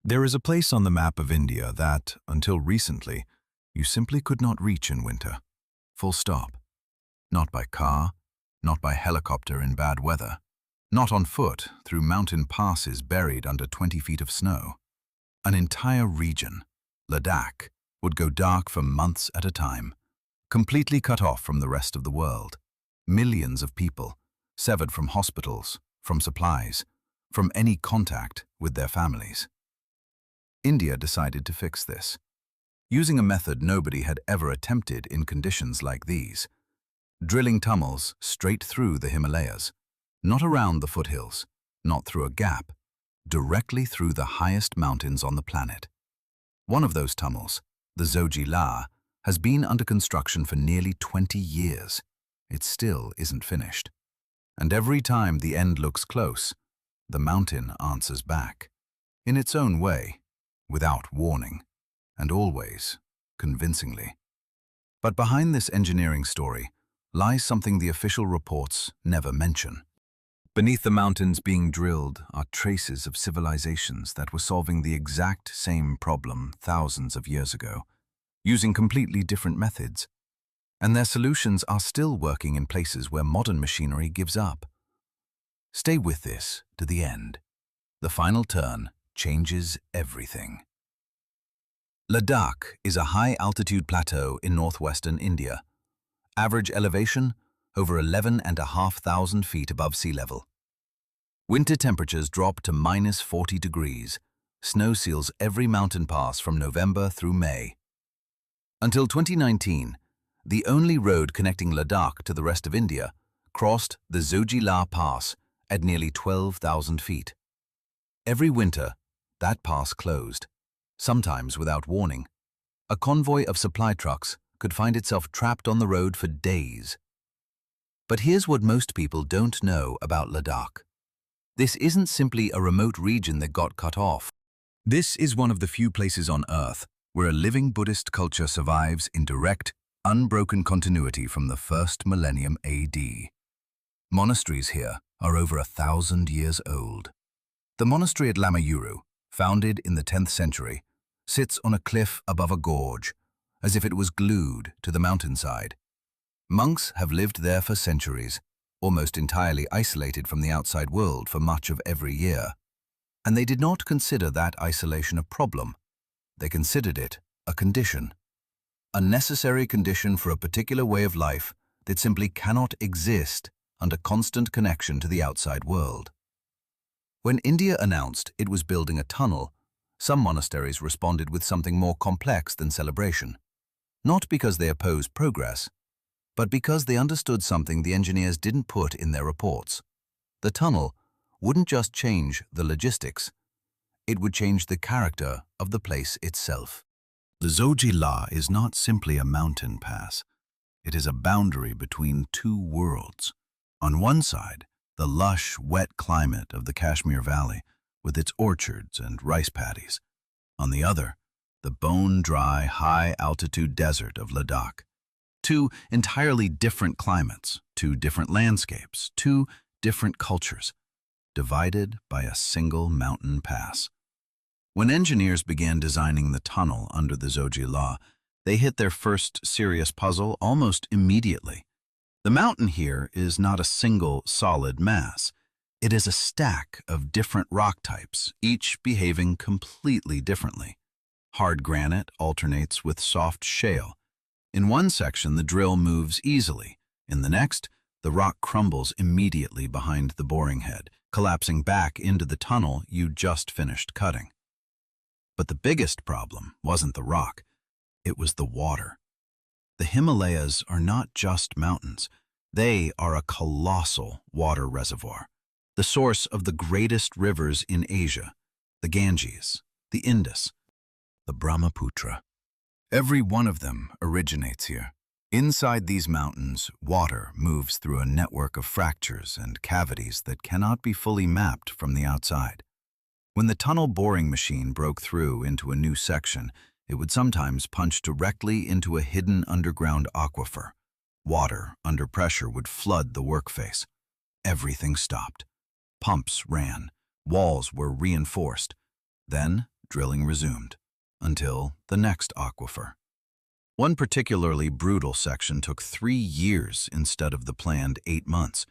There is a place on the map of India that, until recently, you simply could not reach in winter. Full stop. Not by car, not by helicopter in bad weather, not on foot through mountain passes buried under 20 feet of snow. An entire region, Ladakh, would go dark for months at a time, completely cut off from the rest of the world. Millions of people, severed from hospitals, from supplies, from any contact with their families. India decided to fix this, using a method nobody had ever attempted in conditions like these, drilling tunnels straight through the Himalayas, not around the foothills, not through a gap, directly through the highest mountains on the planet. One of those tunnels, the Zoji La, has been under construction for nearly 20 years. It still isn't finished. And every time the end looks close, the mountain answers back, in its own way, without warning, and always convincingly. But behind this engineering story lies something the official reports never mention. Beneath the mountains being drilled are traces of civilizations that were solving the exact same problem thousands of years ago, using completely different methods. And their solutions are still working in places where modern machinery gives up. Stay with this to the end. The final turn changes everything. Ladakh is a high-altitude plateau in northwestern India. Average elevation, over 11,500 feet above sea level. Winter temperatures drop to -40 degrees. Snow seals every mountain pass from November through May. Until 2019, the only road connecting Ladakh to the rest of India crossed the Zoji La Pass at nearly 12,000 feet. Every winter, that pass closed, sometimes without warning. A convoy of supply trucks could find itself trapped on the road for days. But here's what most people don't know about Ladakh. This isn't simply a remote region that got cut off. This is one of the few places on Earth where a living Buddhist culture survives in direct, unbroken continuity from the first millennium AD. Monasteries here are over 1,000 years old. The monastery at Lamayuru, founded in the 10th century, sits on a cliff above a gorge, as if it was glued to the mountainside. Monks have lived there for centuries, almost entirely isolated from the outside world for much of every year. And they did not consider that isolation a problem. They considered it a condition. A necessary condition for a particular way of life that simply cannot exist under constant connection to the outside world. When India announced it was building a tunnel, some monasteries responded with something more complex than celebration. Not because they opposed progress, but because they understood something the engineers didn't put in their reports. The tunnel wouldn't just change the logistics, it would change the character of the place itself. The Zoji La is not simply a mountain pass. It is a boundary between two worlds. On one side, the lush, wet climate of the Kashmir Valley, with its orchards and rice paddies. On the other, the bone-dry, high-altitude desert of Ladakh. Two entirely different climates, two different landscapes, two different cultures, divided by a single mountain pass. When engineers began designing the tunnel under the Zoji La, they hit their first serious puzzle almost immediately. The mountain here is not a single solid mass. It is a stack of different rock types, each behaving completely differently. Hard granite alternates with soft shale. In one section, the drill moves easily. In the next, the rock crumbles immediately behind the boring head, collapsing back into the tunnel you just finished cutting. But the biggest problem wasn't the rock, it was the water. The Himalayas are not just mountains. They are a colossal water reservoir, the source of the greatest rivers in Asia, the Ganges, the Indus, the Brahmaputra. Every one of them originates here. Inside these mountains, water moves through a network of fractures and cavities that cannot be fully mapped from the outside. When the tunnel boring machine broke through into a new section, it would sometimes punch directly into a hidden underground aquifer. Water under pressure would flood the workface. Everything stopped. Pumps ran. Walls were reinforced. Then drilling resumed, until the next aquifer. One particularly brutal section took 3 years instead of the planned 8 months.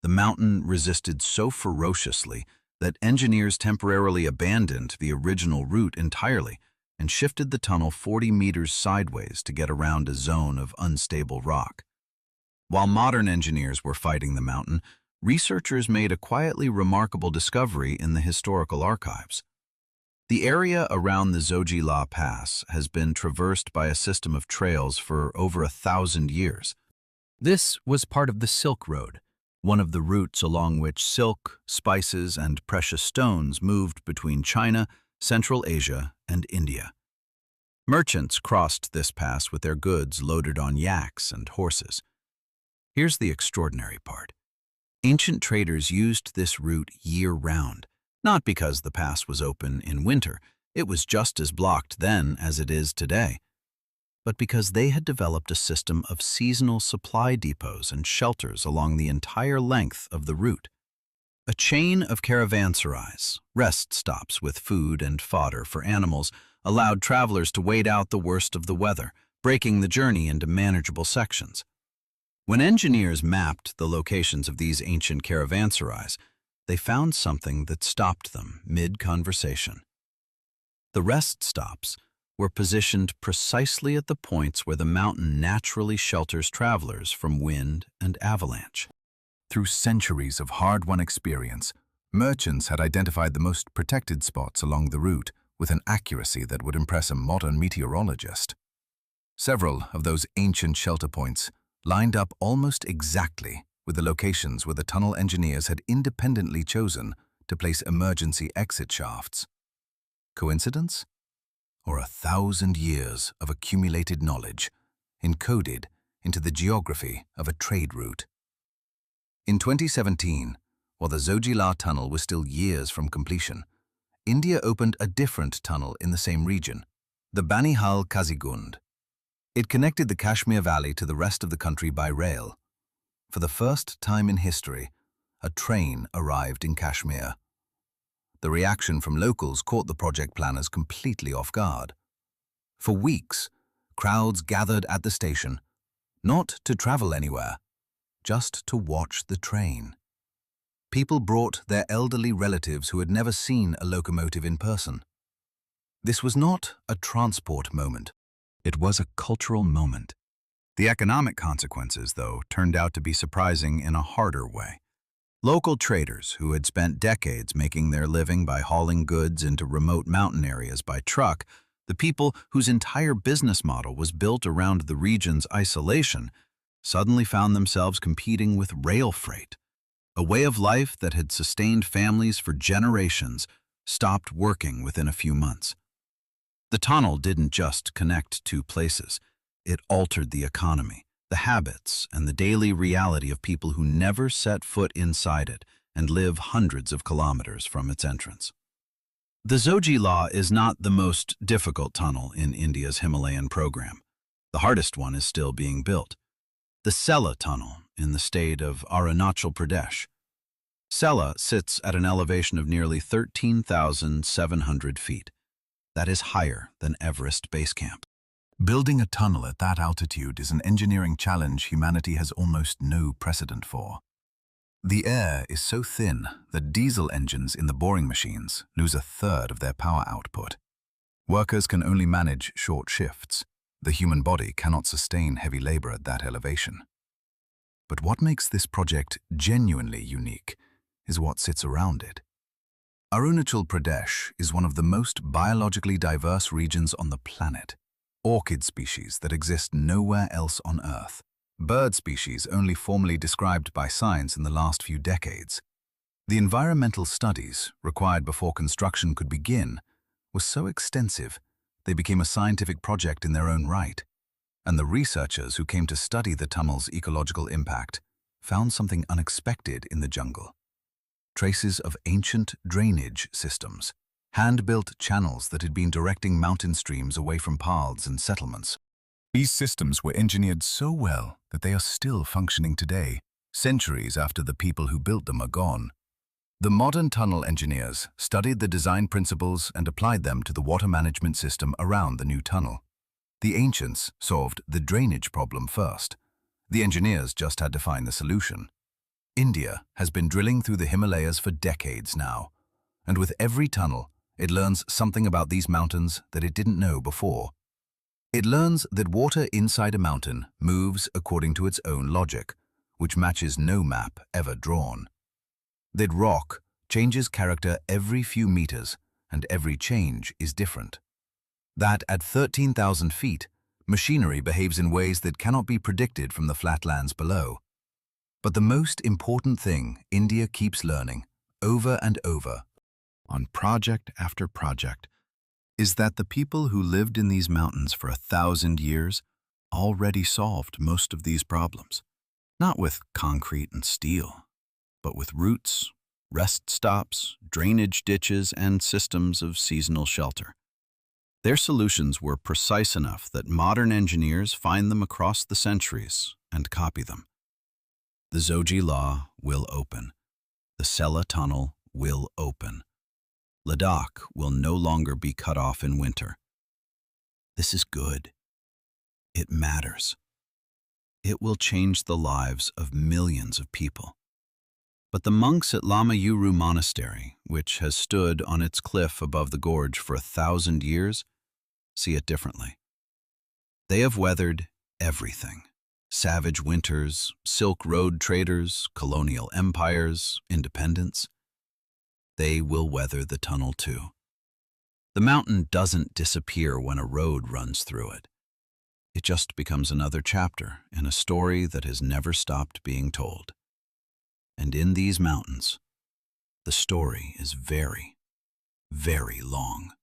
The mountain resisted so ferociously that engineers temporarily abandoned the original route entirely and shifted the tunnel 40 meters sideways to get around a zone of unstable rock. While modern engineers were fighting the mountain, researchers made a quietly remarkable discovery in the historical archives. The area around the Zoji La Pass has been traversed by a system of trails for over 1,000 years. This was part of the Silk Road, one of the routes along which silk, spices, and precious stones moved between China, Central Asia, and India. Merchants crossed this pass with their goods loaded on yaks and horses. Here's the extraordinary part. Ancient traders used this route year-round, not because the pass was open in winter, it was just as blocked then as it is today, but because they had developed a system of seasonal supply depots and shelters along the entire length of the route. A chain of caravanserais, rest stops with food and fodder for animals, allowed travelers to wait out the worst of the weather, breaking the journey into manageable sections. When engineers mapped the locations of these ancient caravanserais, they found something that stopped them mid-conversation. The rest stops were positioned precisely at the points where the mountain naturally shelters travelers from wind and avalanche. Through centuries of hard-won experience, merchants had identified the most protected spots along the route with an accuracy that would impress a modern meteorologist. Several of those ancient shelter points lined up almost exactly with the locations where the tunnel engineers had independently chosen to place emergency exit shafts. Coincidence? Or 1,000 years of accumulated knowledge encoded into the geography of a trade route? In 2017, while the Zoji La tunnel was still years from completion, India opened a different tunnel in the same region, the Banihal-Kazigund. It connected the Kashmir Valley to the rest of the country by rail. For the first time in history, a train arrived in Kashmir. The reaction from locals caught the project planners completely off guard. For weeks, crowds gathered at the station, not to travel anywhere, just to watch the train. People brought their elderly relatives who had never seen a locomotive in person. This was not a transport moment. It was a cultural moment. The economic consequences, though, turned out to be surprising in a harder way. Local traders who had spent decades making their living by hauling goods into remote mountain areas by truck, the people whose entire business model was built around the region's isolation, suddenly found themselves competing with rail freight. A way of life that had sustained families for generations stopped working within a few months. The tunnel didn't just connect two places. It altered the economy, the habits, and the daily reality of people who never set foot inside it and live hundreds of kilometers from its entrance. The Zoji La is not the most difficult tunnel in India's Himalayan program. The hardest one is still being built. The Sela Tunnel in the state of Arunachal Pradesh. Sela sits at an elevation of nearly 13,700 feet. That is higher than Everest Base Camp. Building a tunnel at that altitude is an engineering challenge humanity has almost no precedent for. The air is so thin that diesel engines in the boring machines lose a third of their power output. Workers can only manage short shifts. The human body cannot sustain heavy labor at that elevation. But what makes this project genuinely unique is what sits around it. Arunachal Pradesh is one of the most biologically diverse regions on the planet. Orchid species that exist nowhere else on Earth. Bird species only formally described by science in the last few decades. The environmental studies required before construction could begin were so extensive they became a scientific project in their own right. And the researchers who came to study the tunnel's ecological impact found something unexpected in the jungle. Traces of ancient drainage systems, hand-built channels that had been directing mountain streams away from paths and settlements. These systems were engineered so well that they are still functioning today, centuries after the people who built them are gone. The modern tunnel engineers studied the design principles and applied them to the water management system around the new tunnel. The ancients solved the drainage problem first. The engineers just had to find the solution. India has been drilling through the Himalayas for decades now, and with every tunnel, it learns something about these mountains that it didn't know before. It learns that water inside a mountain moves according to its own logic, which matches no map ever drawn. That rock changes character every few meters, and every change is different. That at 13,000 feet, machinery behaves in ways that cannot be predicted from the flatlands below. But the most important thing India keeps learning, over and over, on project after project, is that the people who lived in these mountains for 1,000 years already solved most of these problems. Not with concrete and steel, but with routes, rest stops, drainage ditches, and systems of seasonal shelter. Their solutions were precise enough that modern engineers find them across the centuries and copy them. The Zoji La will open. The Sela Tunnel will open. Ladakh will no longer be cut off in winter. This is good. It matters. It will change the lives of millions of people. But the monks at Lama Yuru Monastery, which has stood on its cliff above the gorge for 1,000 years, see it differently. They have weathered everything. Savage winters, Silk Road traders, colonial empires, independence. They will weather the tunnel too. The mountain doesn't disappear when a road runs through it. It just becomes another chapter in a story that has never stopped being told. And in these mountains, the story is very, very long.